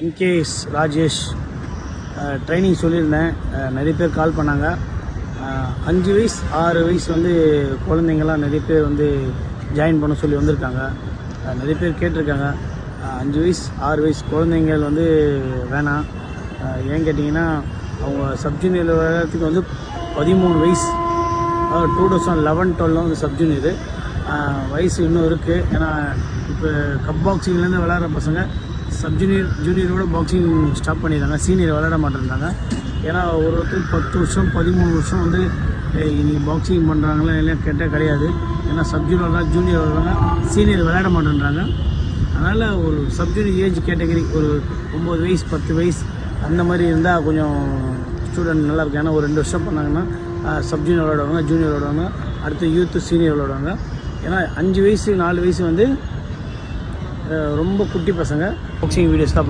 MKS Rajesh training சொல்லியிருந்தேன். நிறைய பேர் கால் பண்ணாங்க. 5 வயசு 6 வயசு வந்து குழந்தைங்கள்லாம் நிறைய பேர் வந்து ஜாயின் பண்ண சொல்லி வந்திருக்காங்க. நிறைய பேர் கேட்டிருக்காங்க. 5 வயசு 6 வயசு குழந்தைங்கள் வந்து வேணாம். ஏன் கேட்டிங்கன்னா அவங்க சப்ஜூனியர் விளையாடுறதுக்கு வந்து 13 வயசு, 2011-12 வந்து சப்ஜூனியர் வயசு இன்னும் இருக்குது. ஏன்னா இப்போ கப் பாக்ஸிங்லேருந்து விளையாடுற பசங்க ஜூனியரோட பாக்ஸிங் ஸ்டாப் பண்ணிடுறாங்க. சீனியர் விளையாட மாட்டேன்றாங்க. ஏன்னா ஒருத்தர் 10 வருஷம் 13 வருஷம் வந்து இன்றைக்கி பாக்ஸிங் பண்ணுறாங்களா இல்லை கேட்டால் கிடையாது. ஏன்னா சப்ஜூனியர் விளாட்றாங்க, ஜூனியர் விளாட்றாங்க, சீனியர் விளையாட மாட்டேன்றாங்க. அதனால் ஒரு சப்ஜூனியர் ஏஜ் கேட்டகரி ஒரு 9 வயசு 10 வயசு அந்த மாதிரி இருந்தால் கொஞ்சம் ஸ்டூடெண்ட் நல்லாயிருக்கும். ஏன்னா ஒரு 2 வருஷம் பண்ணாங்கன்னா சப்ஜூனியர் விளையாடுவாங்க, ஜூனியர் விளையாடுவாங்க, அடுத்து யூத்து சீனியர் விளையாடுவாங்க. ஏன்னா 5 வயசு 4 வயசு வந்து ரொம்ப குட்டி பசங்க பாக்ஸிங் வீடியோஸ் தான்